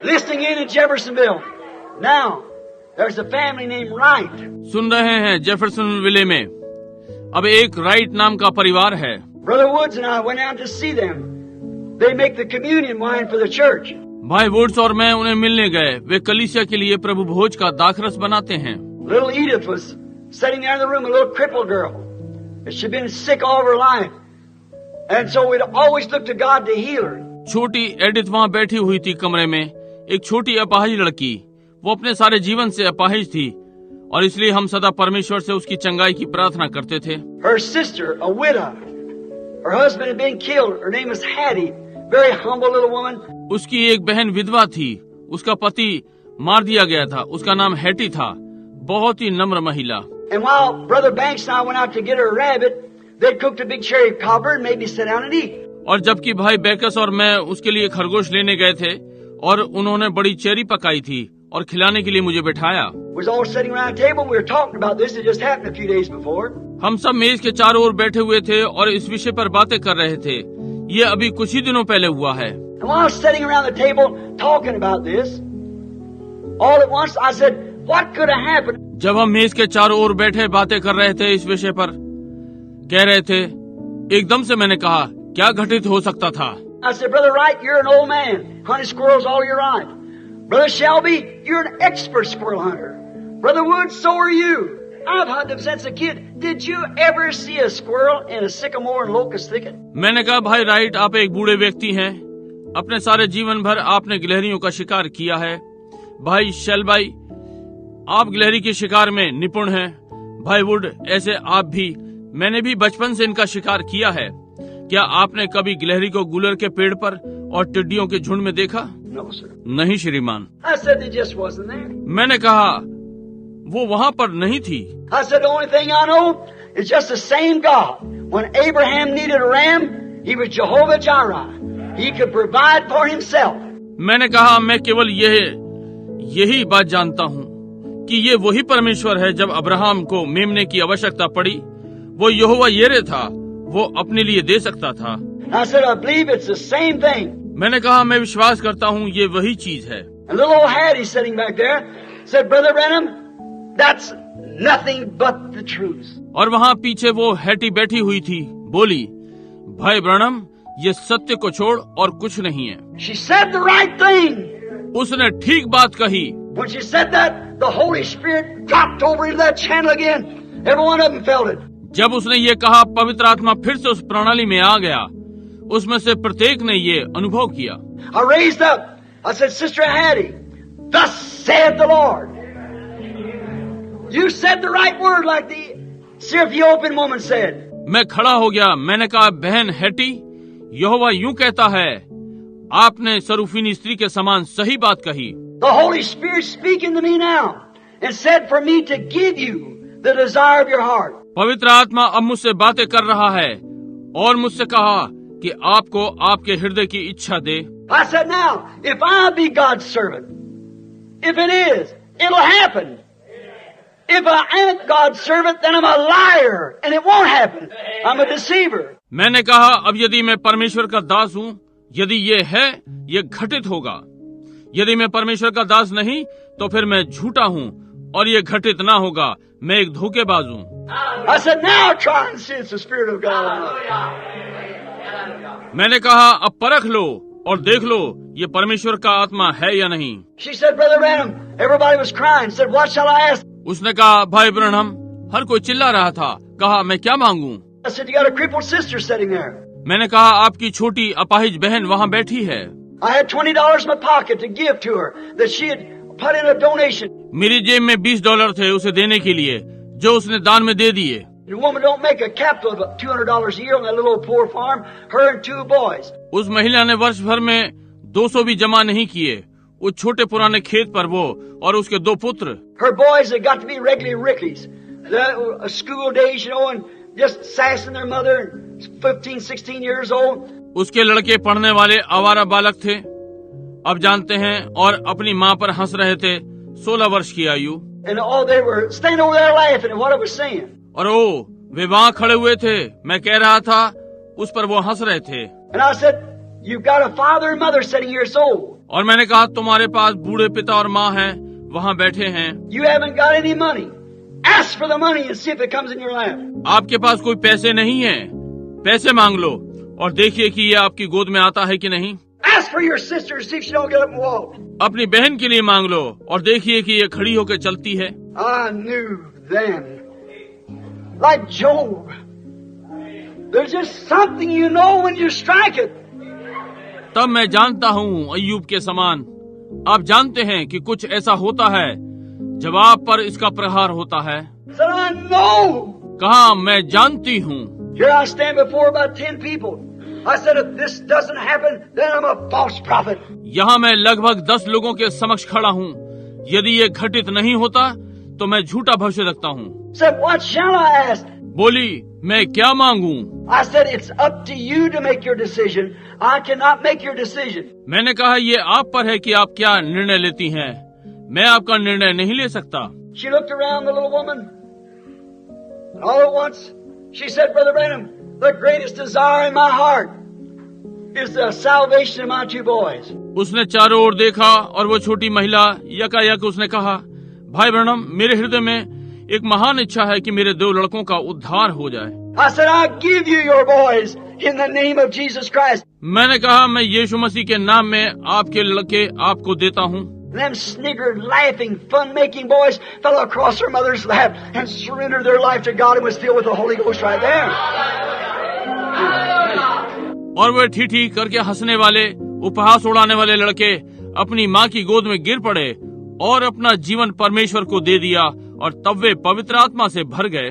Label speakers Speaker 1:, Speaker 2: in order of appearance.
Speaker 1: Listening in Jeffersonville. Now, there's a family named Wright.
Speaker 2: सुन रहे हैं Jeffersonville में अब एक राइट नाम का परिवार है।
Speaker 1: Brother Woods and I went out to see them. They make the communion wine for the church.
Speaker 2: भाई वुड्स और मैं उन्हें मिलने गए। वे कलीसिया के लिए प्रभु भोज का दाखरस बनाते हैं।
Speaker 1: Little Edith was sitting there in the room, a little crippled girl. She'd been sick all of her life. And so we'd always look to God to heal her.
Speaker 2: छोटी एडिथ वहाँ बैठी हुई थी कमरे में, एक छोटी अपाहिज लड़की। वो अपने सारे जीवन से अपाहिज थी और इसलिए हम सदा परमेश्वर से उसकी चंगाई की प्रार्थना करते थे।
Speaker 1: Her sister, a widow. Her husband had been killed. Her name was Hattie. Very humble little woman.
Speaker 2: उसकी एक बहन विधवा थी, उसका पति मार दिया गया था, उसका नाम हैटी था, बहुत ही नम्र महिला।
Speaker 1: And while Brother Banks and I went out to get her a rabbit, they cooked a big cherry cobbler and made me sit down and eat.
Speaker 2: और जबकि भाई बैकस और मैं उसके लिए खरगोश लेने गए थे और उन्होंने बड़ी चेरी पकाई थी और खिलाने के लिए मुझे बिठाया।
Speaker 1: We was all sitting around the table. We were talking about this. It just happened a few days before.
Speaker 2: हम सब मेज के चारों ओर बैठे हुए थे और इस विषय पर बातें कर रहे थे। ये अभी कुछ ही दिनों पहले हुआ है।
Speaker 1: And while I was sitting around the table talking about this, all at once I said, "What could have happened?"
Speaker 2: जब हम मेज के चारों ओर बैठे बातें कर रहे थे इस विषय पर कह रहे थे, एकदम से मैंने कहा, क्या घटित हो सकता था?
Speaker 1: I said, "Brother Wright, you're an old man, hunting squirrels all your life. Brother Shelby, you're an expert squirrel hunter. Brother Woods, so are you. I've hunted them since a kid. Did you ever see a squirrel in a sycamore and locust thicket?"
Speaker 2: मैंने कहा, भाई right, आप एक बूढ़े व्यक्ति हैं, अपने सारे जीवन भर आपने गिलहरियों का शिकार किया है। भाई शेल्बाई, आप गिलहरी के शिकार में निपुण हैं। भाई वुड, ऐसे आप भी, मैंने भी बचपन से इनका शिकार किया है। क्या आपने कभी गिलहरी को गुलर के पेड़ पर और टिड्डियों के झुंड में देखा?
Speaker 1: No, sir.
Speaker 2: नहीं श्रीमान।
Speaker 1: I said, "They just wasn't there."
Speaker 2: मैंने कहा, वो वहाँ पर नहीं थी।
Speaker 1: I said, "The only thing I know is just the same God. When Abraham needed a ram, he was Jehovah Jireh. He could provide for himself."
Speaker 2: मैंने कहा, मैं केवल यही बात जानता हूँ कि ये वही परमेश्वर है। जब अब्राहम को मेमने की आवश्यकता पड़ी, वो यहोवा येरे था, वो अपने लिए दे सकता था।
Speaker 1: I said, "I believe it's the same thing."
Speaker 2: मैंने कहा, मैं विश्वास करता हूँ ये वही चीज है।
Speaker 1: And little old Hattie sitting back there said, "Brother Branham, that's nothing but the truth."
Speaker 2: और वहाँ पीछे वो हैटी बैठी हुई थी, बोली, भाई ब्रनम, ये सत्य को छोड़ और कुछ नहीं है।
Speaker 1: She said the right thing.
Speaker 2: उसने ठीक बात कही।
Speaker 1: When she said that, the Holy Spirit dropped over into that channel again. Every one of them felt it.
Speaker 2: जब उसने ये कहा, पवित्र आत्मा फिर से उस प्रणाली में आ गया। उसमें से प्रत्येक ने ये अनुभव किया।
Speaker 1: I raised up. I said, "Sister Hattie, thus saith the Lord." You said the right word like the Syrophoenician woman said.
Speaker 2: मैं खड़ा हो गया। मैंने कहा, बहन हैटी, यहोवा यूं कहता है, आपने सरूफीनी स्त्री के समान सही बात कही।
Speaker 1: The Holy Spirit speaking to me now and said for me to give you the desire of your heart.
Speaker 2: पवित्र आत्मा अब मुझसे बातें कर रहा है और मुझसे कहा कि आपको आपके हृदय की इच्छा दे।
Speaker 1: I said, "Now, if I be God's servant, if it is, it'll happen. If I ain't God's servant, then I'm a liar and it won't happen. I'm a deceiver."
Speaker 2: मैंने कहा, अब यदि मैं परमेश्वर का दास हूँ, यदि ये है, ये घटित होगा। यदि मैं परमेश्वर का दास नहीं, तो फिर मैं झूठा हूँ और ये घटित ना होगा। मैं एक धोखेबाज हूँ।
Speaker 1: I said, "Now try and see it's the Spirit of God."
Speaker 2: मैंने कहा, अब परख लो और देख लो ये परमेश्वर का आत्मा है या नहीं।
Speaker 1: She said, "Brother Branham," everybody was crying. Said, "What shall I ask?"
Speaker 2: उसने कहा, भाई ब्रनहम, हर कोई चिल्ला रहा था। कहा, मैं क्या मांगू?
Speaker 1: I said, "You got a crippled sister sitting there."
Speaker 2: मैंने कहा, आपकी छोटी अपाहिज बहन वहाँ बैठी है।
Speaker 1: I had $20 in my pocket to give to her that she had put in a donation.
Speaker 2: मेरी जेब में $20 थे उसे देने के लिए, जो उसने दान में दे दिए।
Speaker 1: The woman don't make a capital of $200 a year on that little old poor farm. Her and 2 boys.
Speaker 2: उस महिला ने वर्ष भर में 200 भी जमा नहीं किए, उस छोटे पुराने खेत पर वो और उसके 2 पुत्र।
Speaker 1: Her boys had got to be regularly rickies. The school days, and just sassing their mother, 15, 16 years old.
Speaker 2: उसके लड़के पढ़ने वाले आवारा बालक थे, अब जानते हैं, और अपनी माँ पर हंस रहे थे, 16 वर्ष की आयु।
Speaker 1: And all they were standing over there laughing at what I was saying.
Speaker 2: और वे वहाँ खड़े हुए थे, मैं कह रहा था, उस पर वो हंस रहे थे।
Speaker 1: And I said, "You've got a father and mother sitting here, so
Speaker 2: और मैंने कहा तुम्हारे पास बूढ़े पिता और माँ हैं, वहाँ बैठे हैं।
Speaker 1: You haven't got any money. Ask for the money and see if it comes in your lap.
Speaker 2: आपके पास कोई पैसे नहीं है, पैसे मांग लो और देखिए कि ये आपकी गोद में आता है कि नहीं।
Speaker 1: Ask for your sister, see if she don't get up and walk.
Speaker 2: अपनी बहन के लिए मांग लो और देखिए कि ये खड़ी होकर चलती है।
Speaker 1: I knew then, like Job, there's just something you know when you strike it.
Speaker 2: तब मैं जानता हूँ अय्यूब के समान, आप जानते हैं कि कुछ ऐसा होता है जब आप पर इसका प्रहार होता है।
Speaker 1: Said, I know.
Speaker 2: कहा मैं जानती हूँ।
Speaker 1: Here I stand before about 10 people. I said, if this doesn't happen, then I'm a false prophet.
Speaker 2: यहाँ मैं लगभग 10 लोगों के समक्ष खड़ा हूँ। यदि ये घटित नहीं होता तो मैं झूठा भविष्य रखता हूँ।
Speaker 1: Said, what shall I ask?
Speaker 2: बोली मैं क्या मांगूं?
Speaker 1: I said, it's up to you to make your decision. I cannot make your decision.
Speaker 2: मैंने कहा ये आप पर है कि आप क्या निर्णय लेती हैं, मैं आपका निर्णय नहीं ले सकता।
Speaker 1: She looked around, the little woman, and all at once she said, Brother Branham, the greatest desire in my heart is the salvation of my 2 boys.
Speaker 2: उसने चारों ओर देखा और वो छोटी महिला यकायक उसने कहा, भाई ब्रैनम, मेरे हृदय में एक महान इच्छा है कि मेरे 2 लड़कों का उद्धार हो जाए।
Speaker 1: I said, I give you your boys in the name of Jesus Christ.
Speaker 2: मैंने कहा मैं यीशु मसीह के नाम में आपके लड़के आपको देता हूँ।
Speaker 1: Them sniggered, laughing, fun-making boys fell across their mother's lap and surrendered their life to God and was filled with the Holy Ghost right there.
Speaker 2: और वे ठीठी करके हंसने वाले, उपहास उड़ाने वाले लड़के अपनी माँ की गोद में गिर पड़े और अपना जीवन परमेश्वर को दे दिया और तब वे पवित्र आत्मा से भर गए।